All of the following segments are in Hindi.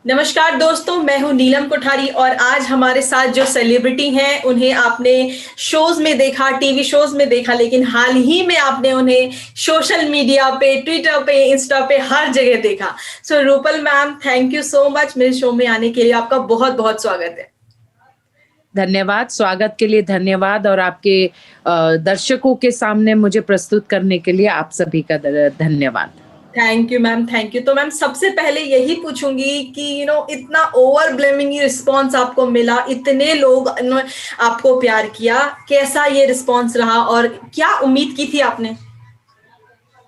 नमस्कार दोस्तों, मैं हूं नीलम कोठारी और आज हमारे साथ जो सेलिब्रिटी हैं उन्हें आपने शोज में देखा, टीवी शोज में देखा, लेकिन हाल ही में आपने उन्हें सोशल मीडिया पे, ट्विटर पे, इंस्टा पे हर जगह देखा। So Rupal ma'am, thank you so much मेरे शो में आने के लिए। आपका बहुत बहुत स्वागत है। धन्यवाद, स्वागत के लिए धन्यवाद और आपके दर्शकों के सामने मुझे प्रस्तुत करने के लिए आप सभी का धन्यवाद। Thank you ma'am, thank you. तो मैम सबसे पहले यही पूछूंगी कि इतना ओवर ब्लेमिंग रिस्पॉन्स आपको मिला, इतने लोग आपको प्यार किया, कैसा ये रिस्पॉन्स रहा और क्या उम्मीद की थी आपने?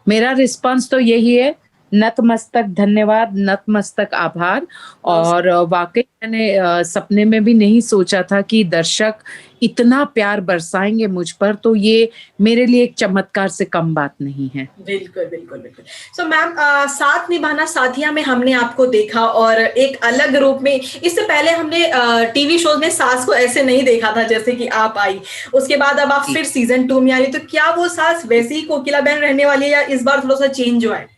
मेरा रिस्पॉन्स तो यही है, नतमस्तक धन्यवाद, नतमस्तक आभार। और वाकई मैंने सपने में भी नहीं सोचा था कि दर्शक इतना प्यार बरसाएंगे मुझ पर, तो ये मेरे लिए एक चमत्कार से कम बात नहीं है। बिल्कुल बिल्कुल बिल्कुल। सो मैम, साथ निभाना साथिया में हमने आपको देखा और एक अलग रूप में। इससे पहले हमने टीवी शोज में सास को ऐसे नहीं देखा था जैसे कि आप आई, उसके बाद अब आप फिर सीजन 2 में आई, तो क्या वो सास वैसे ही कोकिला बहन रहने वाली है या इस बार थोड़ा सा चेंज हुआ है?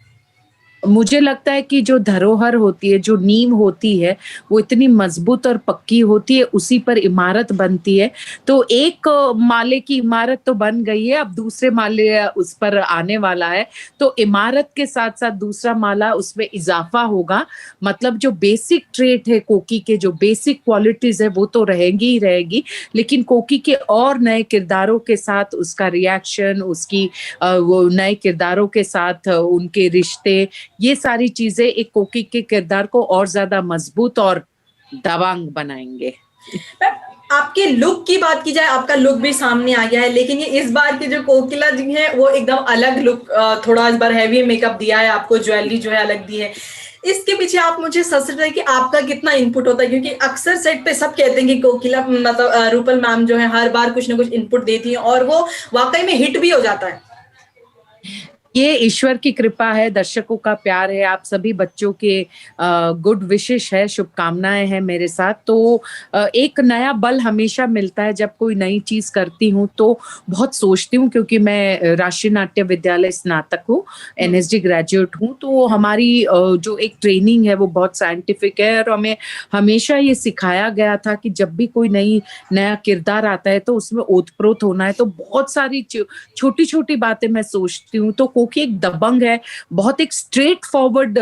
मुझे लगता है कि जो धरोहर होती है, जो नींव होती है, वो इतनी मजबूत और पक्की होती है, उसी पर इमारत बनती है। तो एक माले की इमारत तो बन गई है, अब दूसरे माले उस पर आने वाला है, तो इमारत के साथ साथ दूसरा माला उसमें इजाफा होगा। मतलब जो बेसिक ट्रेट है कोकी के, जो बेसिक क्वालिटीज है वो तो रहेंगी ही रहेगी, लेकिन कोकी के और नए किरदारों के साथ उसका रिएक्शन, उसकी वो नए किरदारों के साथ उनके रिश्ते, ये सारी चीजें एक कोकी के किरदार को और ज्यादा मजबूत और दबंग बनाएंगे। आपके लुक की बात की जाए, आपका लुक भी सामने आ गया है, लेकिन ये इस बार की जो कोकिला जी है वो एकदम अलग लुक, थोड़ा इस बार हैवी मेकअप दिया है आपको, ज्वेलरी जो है अलग दी है। इसके पीछे आप मुझे सच बताइए कि आपका कितना इनपुट होता है, क्योंकि अक्सर सेट पे सब कहते हैं कि कोकिला मतलब रूपल मैम जो है हर बार कुछ ना कुछ इनपुट देती है और वो वाकई में हिट भी हो जाता है। ये ईश्वर की कृपा है, दर्शकों का प्यार है, आप सभी बच्चों के गुड विशेष है, शुभकामनाएं हैं मेरे साथ। तो एक नया बल हमेशा मिलता है जब कोई नई चीज करती हूँ, तो बहुत सोचती हूँ, क्योंकि मैं राष्ट्रीय नाट्य विद्यालय स्नातक हूँ, एनएसडी ग्रेजुएट हूँ। तो हमारी जो एक ट्रेनिंग है वो बहुत साइंटिफिक है और हमें हमेशा ये सिखाया गया था कि जब भी कोई नया किरदार आता है तो उसमें ओतप्रोत होना है। तो बहुत सारी छोटी छोटी बातें मैं सोचती हूँ। तो कोकी एक दबंग है, बहुत एक स्ट्रेट फॉरवर्ड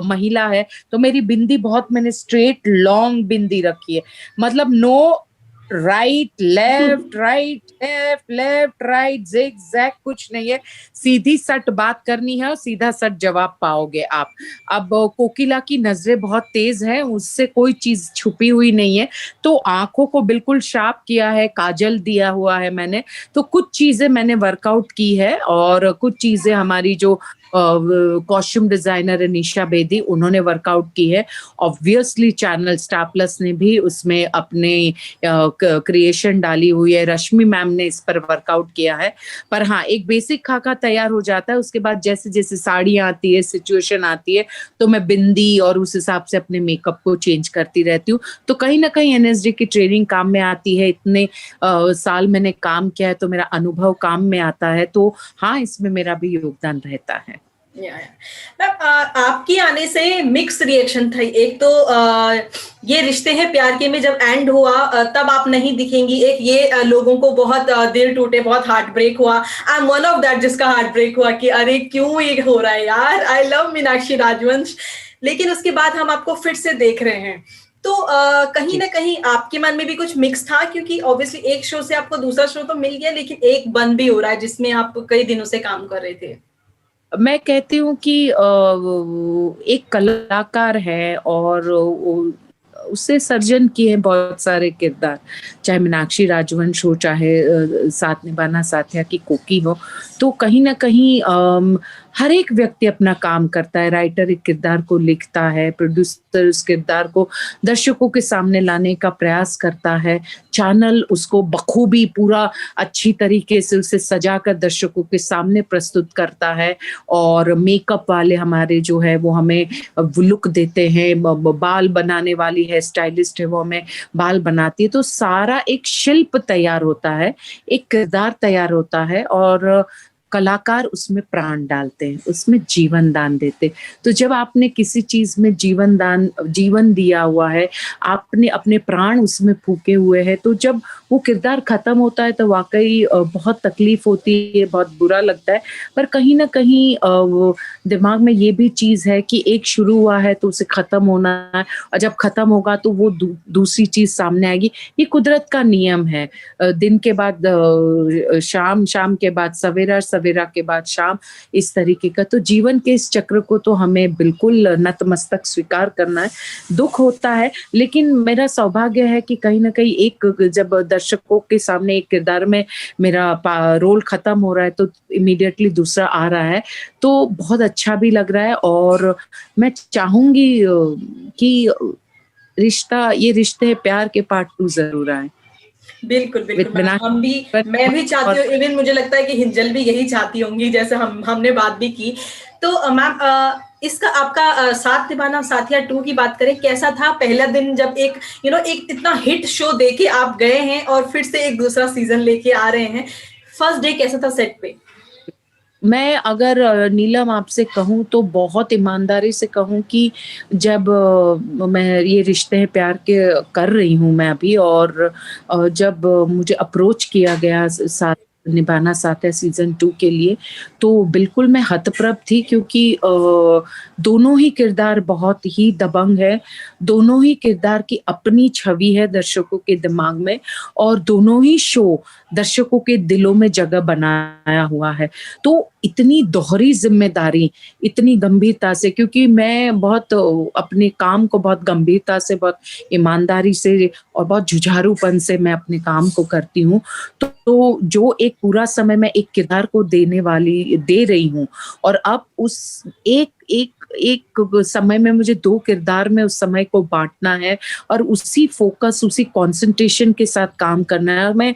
महिला है, तो मेरी बिंदी बहुत, मैंने स्ट्रेट लॉन्ग बिंदी रखी है, मतलब no right left, right left, left right, zigzag कुछ नहीं है, सीधी सट बात करनी है और सीधा सट जवाब पाओगे आप। अब कोकिला की नजरें बहुत तेज है, उससे कोई चीज छुपी हुई नहीं है, तो आंखों को बिल्कुल शार्प किया है, काजल दिया हुआ है मैंने। तो कुछ चीजें मैंने वर्कआउट की है और कुछ चीजें हमारी जो कॉस्ट्यूम डिजाइनर है निशा बेदी, उन्होंने वर्कआउट की है। ऑब्वियसली चैनल स्टार प्लस ने भी उसमें अपने क्रिएशन डाली हुई है, रश्मि मैम ने इस पर वर्कआउट किया है। पर हाँ, एक बेसिक खाका तैयार हो जाता है, उसके बाद जैसे जैसे साड़ियाँ आती है, सिचुएशन आती है, तो मैं बिंदी और उस हिसाब से अपने मेकअप को चेंज करती रहती हूँ। तो कहीं ना कहीं एनएसडी की ट्रेनिंग काम में आती है, इतने साल मैंने काम किया है तो मेरा अनुभव काम में आता है। तो हाँ, इसमें मेरा भी योगदान रहता है। आपकी आने से मिक्स रिएक्शन था। एक तो ये रिश्ते हैं प्यार के में जब एंड हुआ तब आप नहीं दिखेंगी, एक ये लोगों को बहुत दिल टूटे, बहुत हार्ट ब्रेक हुआ। I am one of that जिसका हार्ट ब्रेक हुआ कि अरे क्यों ये हो रहा है यार, आई लव मीनाक्षी राजवंश। लेकिन उसके बाद हम आपको फिर से देख रहे हैं, तो कहीं ना कहीं आपके मन में भी कुछ मिक्स था, क्योंकि ऑब्वियसली एक शो से आपको दूसरा शो तो मिल गया, लेकिन एक बंद भी हो रहा है जिसमें आप कई दिनों से काम कर रहे थे। मैं कहती हूँ कि एक कलाकार है और उससे सर्जन किए हैं बहुत सारे किरदार, चाहे मीनाक्षी राजवंश हो, चाहे साथ निभाना साथिया की कोकी हो। तो कहीं ना कहीं हर एक व्यक्ति अपना काम करता है, राइटर एक किरदार को लिखता है, प्रोड्यूसर उस किरदार को दर्शकों के सामने लाने का प्रयास करता है, चैनल उसको बखूबी पूरा अच्छी तरीके से उसे सजाकर दर्शकों के सामने प्रस्तुत करता है, और मेकअप वाले हमारे जो है वो हमें लुक देते हैं, बाल बनाने वाली है स्टाइलिस्ट है वो हमें बाल बनाती है। तो सारा एक शिल्प तैयार होता है, एक किरदार तैयार होता है, और कलाकार उसमें प्राण डालते हैं, उसमें जीवन दान देते हैं। तो जब आपने किसी चीज़ में जीवन दिया हुआ है, आपने अपने प्राण उसमें फूँके हुए हैं, तो जब वो किरदार खत्म होता है तो वाक़ई बहुत तकलीफ़ होती है, बहुत बुरा लगता है। पर कहीं न कहीं वो दिमाग में ये भी चीज़ है कि एक शुरू हुआ है तो उसे खत्म होना है, और जब खत्म होगा तो वो दूसरी चीज़ सामने आएगी। ये कुदरत का नियम है। दिन के बाद शाम, शाम के बाद सवेरा, सवेरा के बाद शाम, इस तरीके का। तो जीवन के इस चक्र को तो हमें बिल्कुल नतमस्तक स्वीकार करना है। दुःख होता है, लेकिन मेरा सौभाग्य है कि कहीं न कहीं एक जब दर्शकों के सामने एक किरदार में मेरा रोल खत्म हो रहा है तो इमीडिएटली दूसरा आ रहा है, तो बहुत अच्छा भी लग रहा है। और मैं चाहूँगी कि ये रिश्ते हैं प्यार के पार्ट 2 ज़रूर आएँ। बिल्कुल, विद बिल्कुल मैम, मैं भी चाहती हूँ, इवन मुझे लगता है कि हिंजल भी यही चाहती होंगी, जैसे हमने बात भी की। तो मैम, इसका आपका साथ निभाना साथिया 2 की बात करें, कैसा था पहला दिन जब एक एक इतना हिट शो देके आप गए हैं और फिर से एक दूसरा सीज़न लेके आ रहे हैं। फर्स्ट डे कैसा था सेट पे? मैं अगर नीलम आपसे कहूँ तो बहुत ईमानदारी से कहूँ कि जब मैं ये रिश्ते हैं प्यार के कर रही हूँ मैं अभी, और जब मुझे अप्रोच किया गया साथ निभाना साथ है सीज़न 2 के लिए, तो बिल्कुल मैं हतप्रभ थी, क्योंकि दोनों ही किरदार बहुत ही दबंग है, दोनों ही किरदार की अपनी छवि है दर्शकों के दिमाग में, और दोनों ही शो दर्शकों के दिलों में जगह बनाया हुआ है। तो इतनी दोहरी ज़िम्मेदारी, इतनी गंभीरता से, क्योंकि मैं बहुत अपने काम को बहुत गंभीरता से, बहुत ईमानदारी से और बहुत जुझारूपन से मैं अपने काम को करती हूँ। तो जो एक पूरा समय मैं एक किरदार को दे रही हूँ, और अब उस एक समय में मुझे 2 किरदार में उस समय को बाँटना है, और उसी फ़ोकस, उसी कॉन्सन्ट्रेशन के साथ काम करना है। और मैं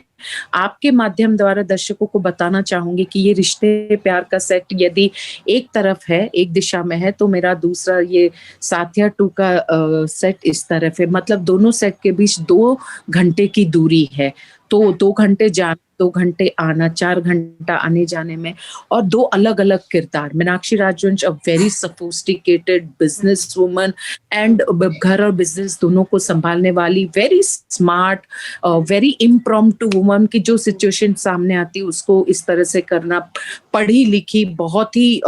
आपके माध्यम द्वारा दर्शकों को बताना चाहूँगी कि ये रिश्ते प्यार का सेट यदि एक तरफ है, एक दिशा में है, तो मेरा दूसरा ये साथिया 2 का सेट इस तरफ है। मतलब दोनों सेट के बीच 2 घंटे की दूरी है। तो 2 घंटे जाना, 2 घंटे आना, 4 घंटा आने-जाने में, और 2 अलग-अलग किरदार। मीनाक्षी राजवंश a very sophisticated business woman, and घर और बिज़नेस दोनों को सँभालने वाली very smart, very impromptu woman, की जो सिचुएशन सामने आती है उसको इस तरह से करना, पढ़ी-लिखी, बहुत ही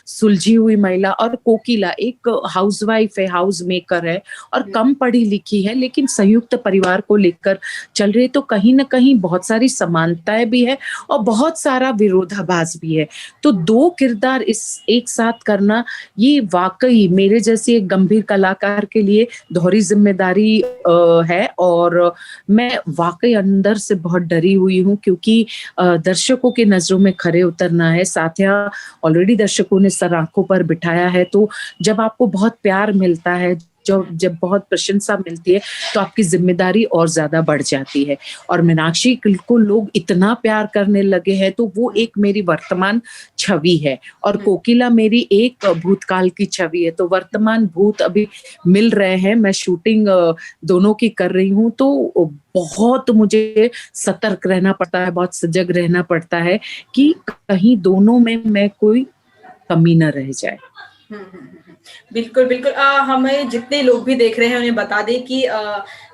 सुलझी हुई महिला। और कोकिला एक हाउसवाइफ है, हाउस मेकर है, और कम पढ़ी-लिखी है, लेकिन संयुक्त परिवार को लेकर चल रही है। तो कहीं न कहीं बहुत सारी समानताएँ भी है और बहुत सारा विरोधाभास भी है। तो 2 किरदार एक साथ करना, ये वाक़ई मेरे जैसे एक गंभीर कलाकार के लिए दोहरी ज़िम्मेदारी है, और मैं वाक़ई अंदर से बहुत डरी हुई हूँ, क्योंकि दर्शकों की नज़रों में खरे उतरना है। साथिया ऑलरेडी दर्शकों ने सर आँखों पर बिठाया है, तो जब आपको बहुत प्यार मिलता है, जब बहुत प्रशंसा मिलती है, तो आपकी ज़िम्मेदारी और ज़्यादा बढ़ जाती है। और मीनाक्षी को लोग इतना प्यार करने लगे हैं, तो वो एक मेरी वर्तमान छवि है, और कोकिला मेरी एक भूतकाल की छवि है। तो वर्तमान भूत अभी मिल रहे हैं। मैं शूटिंग दोनों की कर रही हूँ, तो बहुत मुझे सतर्क रहना पड़ता है, बहुत सजग रहना पड़ता है कि कहीं दोनों में मैं कोई कमी न रह जाए। बिल्कुल, बिल्कुल। हमें जितने लोग भी देख रहे हैं उन्हें बता दें कि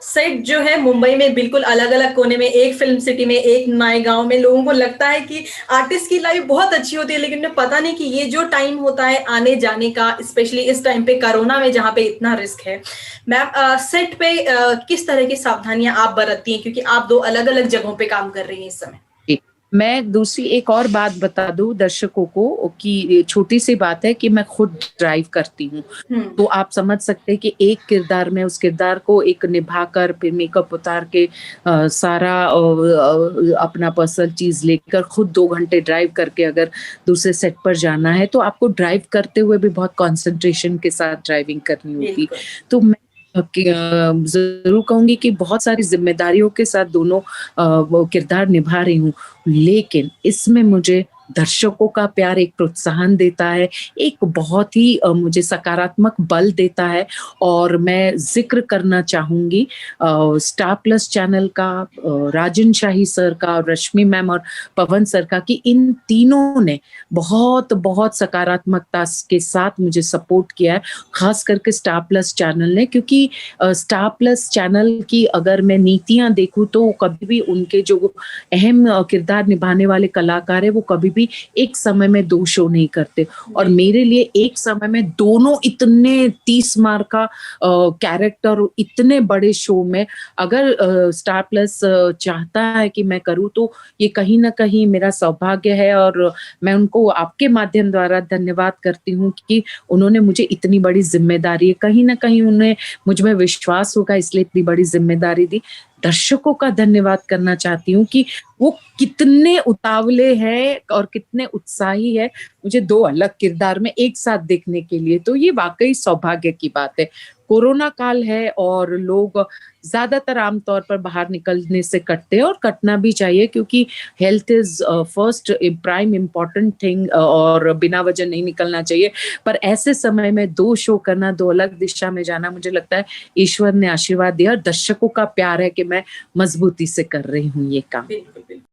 सेट जो है मुंबई में बिल्कुल अलग-अलग कोने में, एक फ़िल्म सिटी में, एक नए गाँव में। लोगों को लगता है कि आर्टिस्ट की लाइफ़ बहुत अच्छी होती है, लेकिन उन्हें पता नहीं कि ये जो टाइम होता है आने-जाने का, स्पेशली इस टाइम पे कोरोना में जहाँ पे इतना रिस्क है। मैम, सेट पे किस तरह की सावधानियाँ आप बरतती हैं? क्योंकि आप 2 अलग-अलग जगहों पे काम कर रही हैं इस समय। मैं दूसरी एक और बात बता दूँ दर्शकों को, कि छोटी सी बात है कि मैं खुद ड्राइव करती हूँ। तो आप समझ सकते हैं कि एक किरदार में उस किरदार को एक निभाकर, फिर मेकअप उतार के सारा अपना पर्सनल चीज़ लेकर खुद 2 घंटे ड्राइव करके अगर दूसरे सेट पर जाना है, तो आपको ड्राइव करते हुए भी बहुत कंसंट्रेशन के साथ ड्राइविंग करनी होती। तो मैं ज़रूर कहूँगी कि बहुत सारी ज़िम्मेदारियों के साथ दोनों वो किरदार निभा रही हूँ, लेकिन इसमें मुझे दर्शकों का प्यार एक प्रोत्साहन देता है, एक बहुत ही मुझे सकारात्मक बल देता है। और मैं ज़िक्र करना चाहूँगी स्टार प्लस चैनल का, राजन शाही सर का, और रश्मि मैम और पवन सर का, कि इन तीनों ने बहुत सकारात्मकता के साथ मुझे सपोर्ट किया है, ख़ास करके स्टार प्लस चैनल ने। क्योंकि स्टार प्लस चैनल की अगर मैं नीतियाँ देखूँ तो कभी भी उनके जो अहम किरदार निभाने वाले कलाकार हैं, वो कभी भी एक समय में 2 शो नहीं करते। और मेरे लिए एक समय में दोनों इतने 30 मार का कैरेक्टर इतने बड़े शो में अगर स्टार प्लस चाहता है कि मैं करूँ, तो ये कहीं न कहीं मेरा सौभाग्य है। और मैं उनको आपके माध्यम द्वारा धन्यवाद करती हूँ कि उन्होंने मुझे इतनी बड़ी ज़िम्मेदारी, कहीं न कहीं उन्हें मुझ में विश्वास होगा इसलिए इतनी बड़ी ज़िम्मेदारी दी। दर्शकों का धन्यवाद करना चाहती हूँ कि वो कितने उतावले हैं और कितने उत्साही है मुझे 2 अलग किरदार में एक साथ देखने के लिए। तो ये वाक़ई सौभाग्य की बात है। कोरोना काल है और लोग ज़्यादातर आम तौर पर बाहर निकलने से कटते हैं, और कटना भी चाहिए, क्योंकि health is first prime important thing, और बिना वजह नहीं निकलना चाहिए। पर ऐसे समय में 2 शो करना, 2 अलग दिशा में जाना, मुझे लगता है ईश्वर ने आशीर्वाद दिया और दर्शकों का प्यार है कि मैं मज़बूती से कर रही हूँ ये काम। बिल्कुल, बिल्कुल।